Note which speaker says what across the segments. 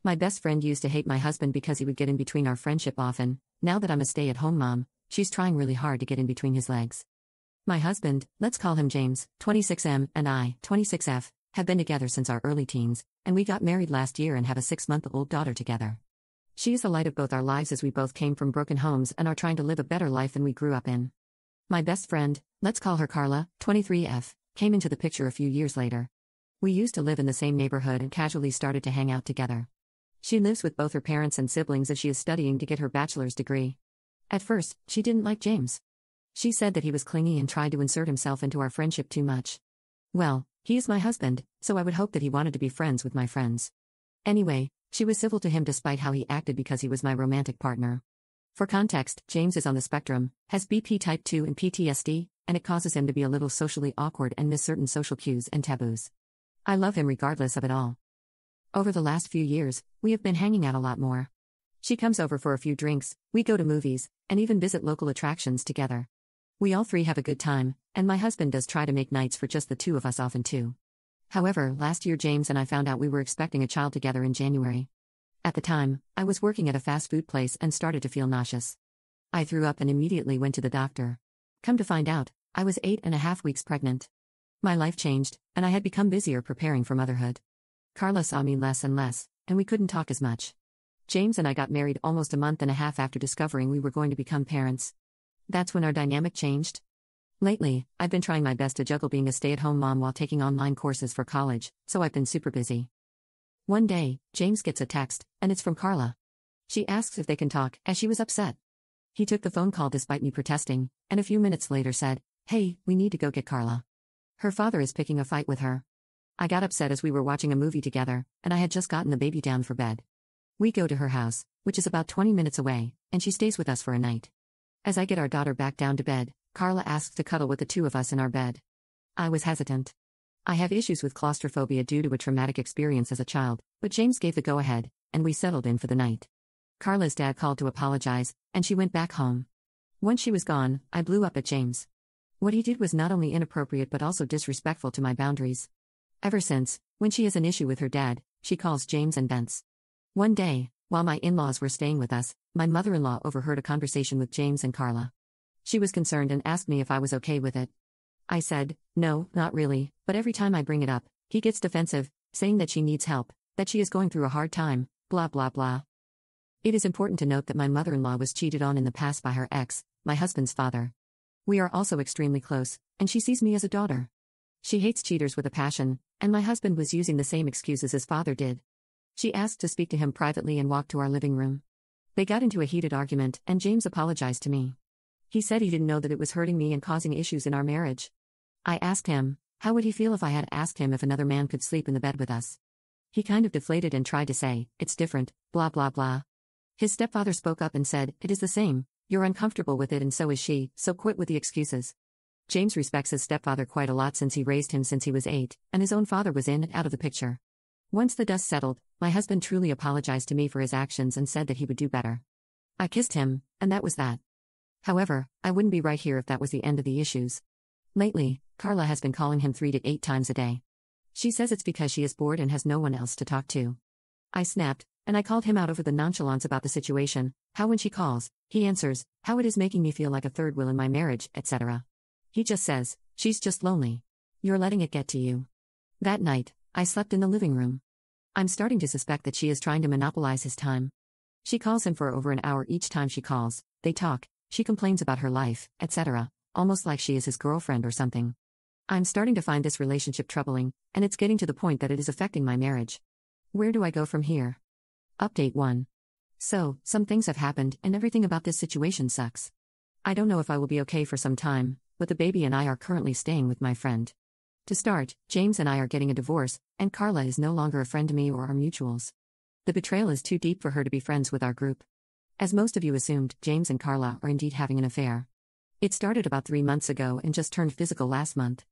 Speaker 1: My best friend used to hate my husband because he would get in between our friendship often. Now that I'm a stay-at-home mom, she's trying really hard to get in between his legs. My husband, let's call him James, 26M, and I, 26F, have been together since our early teens, and we got married last year and have a 6-month-old daughter together. She is the light of both our lives as we both came from broken homes and are trying to live a better life than we grew up in. My best friend, let's call her Carla, 23F, came into the picture a few years later. We used to live in the same neighborhood and casually started to hang out together. She lives with both her parents and siblings as she is studying to get her bachelor's degree. At first, she didn't like James. She said that he was clingy and tried to insert himself into our friendship too much. Well, he is my husband, so I would hope that he wanted to be friends with my friends. Anyway, she was civil to him despite how he acted because he was my romantic partner. For context, James is on the spectrum, has BP type 2 and PTSD, and it causes him to be a little socially awkward and miss certain social cues and taboos. I love him regardless of it all. Over the last few years, we have been hanging out a lot more. She comes over for a few drinks, we go to movies, and even visit local attractions together. We all three have a good time, and my husband does try to make nights for just the two of us often too. However, last year James and I found out we were expecting a child together in January. At the time, I was working at a fast food place and started to feel nauseous. I threw up and immediately went to the doctor. Come to find out, I was 8.5 weeks pregnant. My life changed, and I had become busier preparing for motherhood. Carla saw me less and less, and we couldn't talk as much. James and I got married almost a month and a half after discovering we were going to become parents. That's when our dynamic changed. Lately, I've been trying my best to juggle being a stay-at-home mom while taking online courses for college, so I've been super busy. One day, James gets a text, and it's from Carla. She asks if they can talk, as she was upset. He took the phone call despite me protesting, and a few minutes later said, "Hey, we need to go get Carla. Her father is picking a fight with her." I got upset as we were watching a movie together, and I had just gotten the baby down for bed. We go to her house, which is about 20 minutes away, and she stays with us for a night. As I get our daughter back down to bed, Carla asks to cuddle with the two of us in our bed. I was hesitant. I have issues with claustrophobia due to a traumatic experience as a child, but James gave the go-ahead, and we settled in for the night. Carla's dad called to apologize, and she went back home. Once she was gone, I blew up at James. What he did was not only inappropriate but also disrespectful to my boundaries. Ever since, when she has an issue with her dad, she calls James and vents. One day, while my in-laws were staying with us, my mother-in-law overheard a conversation with James and Carla. She was concerned and asked me if I was okay with it. I said, "No, not really," but every time I bring it up, he gets defensive, saying that she needs help, that she is going through a hard time, blah blah blah. It is important to note that my mother-in-law was cheated on in the past by her ex, my husband's father. We are also extremely close, and she sees me as a daughter. She hates cheaters with a passion, and my husband was using the same excuses his father did. She asked to speak to him privately and walked to our living room. They got into a heated argument, and James apologized to me. He said he didn't know that it was hurting me and causing issues in our marriage. I asked him, how would he feel if I had asked him if another man could sleep in the bed with us? He kind of deflated and tried to say, "It's different, blah blah blah." His stepfather spoke up and said, "It is the same, you're uncomfortable with it and so is she, so quit with the excuses." James respects his stepfather quite a lot since he raised him since he was 8, and his own father was in and out of the picture. Once the dust settled, my husband truly apologized to me for his actions and said that he would do better. I kissed him, and that was that. However, I wouldn't be right here if that was the end of the issues. Lately, Carla has been calling him 3 to 8 times a day. She says it's because she is bored and has no one else to talk to. I snapped, and I called him out over the nonchalance about the situation, how when she calls, he answers, how it is making me feel like a third wheel in my marriage, etc. He just says, "She's just lonely. You're letting it get to you." That night, I slept in the living room. I'm starting to suspect that she is trying to monopolize his time. She calls him for over an hour each time she calls, they talk, she complains about her life, etc., almost like she is his girlfriend or something. I'm starting to find this relationship troubling, and it's getting to the point that it is affecting my marriage. Where do I go from here? Update 1. So, some things have happened, and everything about this situation sucks. I don't know if I will be okay for some time, but the baby and I are currently staying with my friend. To start, James and I are getting a divorce, and Carla is no longer a friend to me or our mutuals. The betrayal is too deep for her to be friends with our group. As most of you assumed, James and Carla are indeed having an affair. It started about 3 months ago and just turned physical last month.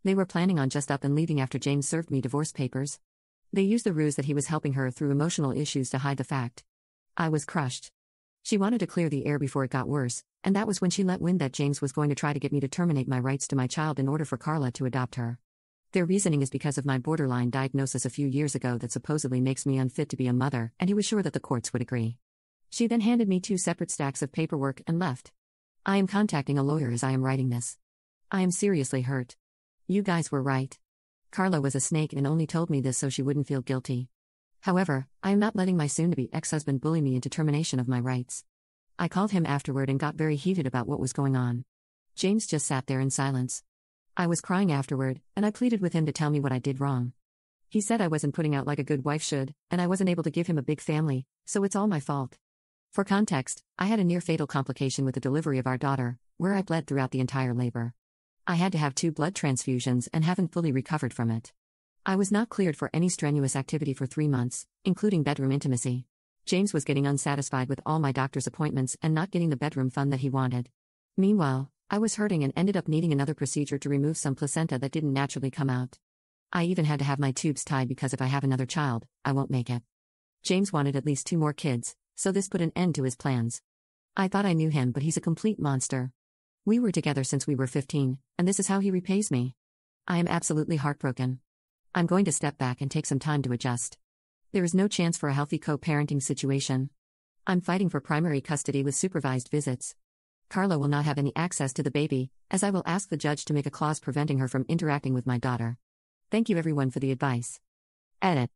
Speaker 1: They were planning on just up and leaving after James served me divorce papers. They used the ruse that he was helping her through emotional issues to hide the fact. I was crushed. She wanted to clear the air before it got worse, and that was when she let wind that James was going to try to get me to terminate my rights to my child in order for Carla to adopt her. Their reasoning is because of my borderline diagnosis a few years ago that supposedly makes me unfit to be a mother, and he was sure that the courts would agree. She then handed me 2 separate stacks of paperwork and left. I am contacting a lawyer as I am writing this. I am seriously hurt. You guys were right. Carla was a snake and only told me this so she wouldn't feel guilty. However, I am not letting my soon-to-be ex-husband bully me into termination of my rights. I called him afterward and got very heated about what was going on. James just sat there in silence. I was crying afterward, and I pleaded with him to tell me what I did wrong. He said I wasn't putting out like a good wife should, and I wasn't able to give him a big family, so it's all my fault. For context, I had a near-fatal complication with the delivery of our daughter, where I bled throughout the entire labor. I had to have 2 blood transfusions and haven't fully recovered from it. I was not cleared for any strenuous activity for 3 months, including bedroom intimacy. James was getting unsatisfied with all my doctor's appointments and not getting the bedroom fun that he wanted. Meanwhile, I was hurting and ended up needing another procedure to remove some placenta that didn't naturally come out. I even had to have my tubes tied because if I have another child, I won't make it. James wanted at least 2 more kids, so this put an end to his plans. I thought I knew him, but he's a complete monster. We were together since we were 15, and this is how he repays me. I am absolutely heartbroken. I'm going to step back and take some time to adjust. There is no chance for a healthy co-parenting situation. I'm fighting for primary custody with supervised visits. Carla will not have any access to the baby, as I will ask the judge to make a clause preventing her from interacting with my daughter. Thank you everyone for the advice. Edit.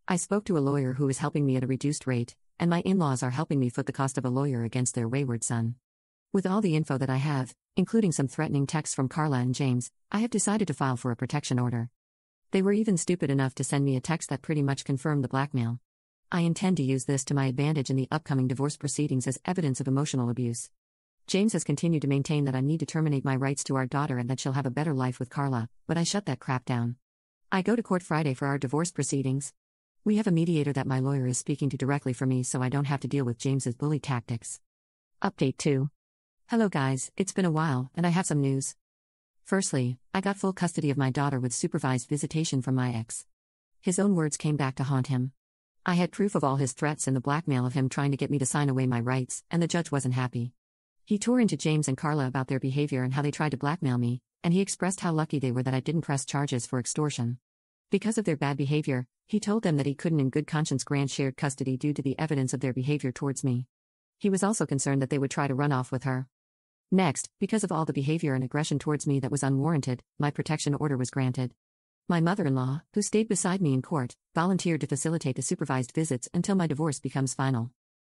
Speaker 1: I spoke to a lawyer who is helping me at a reduced rate, and my in-laws are helping me foot the cost of a lawyer against their wayward son. With all the info that I have, including some threatening texts from Carla and James, I have decided to file for a protection order. They were even stupid enough to send me a text that pretty much confirmed the blackmail. I intend to use this to my advantage in the upcoming divorce proceedings as evidence of emotional abuse. James has continued to maintain that I need to terminate my rights to our daughter and that she'll have a better life with Carla, but I shut that crap down. I go to court Friday for our divorce proceedings. We have a mediator that my lawyer is speaking to directly for me so I don't have to deal with James's bully tactics. Update 2. Hello guys, it's been a while, and I have some news. Firstly, I got full custody of my daughter with supervised visitation from my ex. His own words came back to haunt him. I had proof of all his threats and the blackmail of him trying to get me to sign away my rights, and the judge wasn't happy. He tore into James and Carla about their behavior and how they tried to blackmail me, and he expressed how lucky they were that I didn't press charges for extortion. Because of their bad behavior, he told them that he couldn't in good conscience grant shared custody due to the evidence of their behavior towards me. He was also concerned that they would try to run off with her. Next, because of all the behavior and aggression towards me that was unwarranted, my protection order was granted. My mother-in-law, who stayed beside me in court, volunteered to facilitate the supervised visits until my divorce becomes final.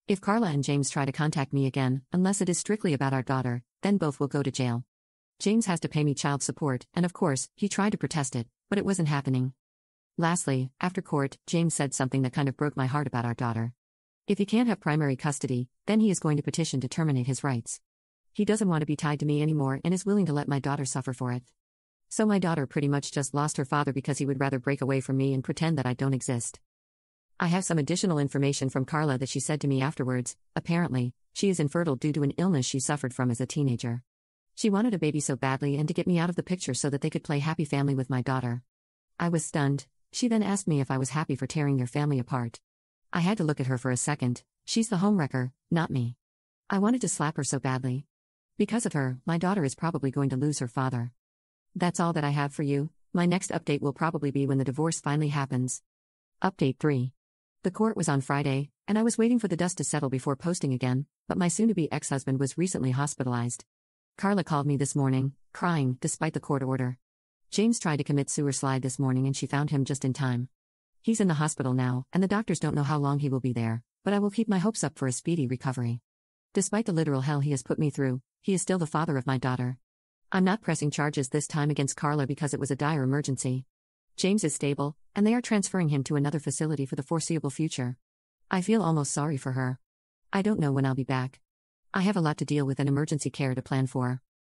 Speaker 1: If Carla and James try to contact me again, unless it is strictly about our daughter, then both will go to jail. James has to pay me child support, and of course, he tried to protest it, but it wasn't happening. Lastly, after court, James said something that kind of broke my heart about our daughter. If he can't have primary custody, then he is going to petition to terminate his rights. He doesn't want to be tied to me anymore and is willing to let my daughter suffer for it. So my daughter pretty much just lost her father because he would rather break away from me and pretend that I don't exist. I have some additional information from Carla that she said to me afterwards. Apparently, she is infertile due to an illness she suffered from as a teenager. She wanted a baby so badly and to get me out of the picture so that they could play happy family with my daughter. I was stunned. She then asked me if I was happy for tearing their family apart. I had to look at her for a second. She's the homewrecker, not me. I wanted to slap her so badly. Because of her, my daughter is probably going to lose her father. That's all that I have for you. My next update will probably be when the divorce finally happens. Update 3. The court was on Friday, and I was waiting for the dust to settle before posting again, but my soon-to-be ex-husband was recently hospitalized. Carla called me this morning, crying, despite the court order. James tried to commit suicide this morning and she found him just in time. He's in the hospital now, and the doctors don't know how long he will be there, but I will keep my hopes up for a speedy recovery. Despite the literal hell he has put me through, he is still the father of my daughter. I'm not pressing charges this time against Carla because it was a dire emergency. James is stable, and they are transferring him to another facility for the foreseeable future. I feel almost sorry for her. I don't know when I'll be back. I have a lot to deal with and emergency care to plan for.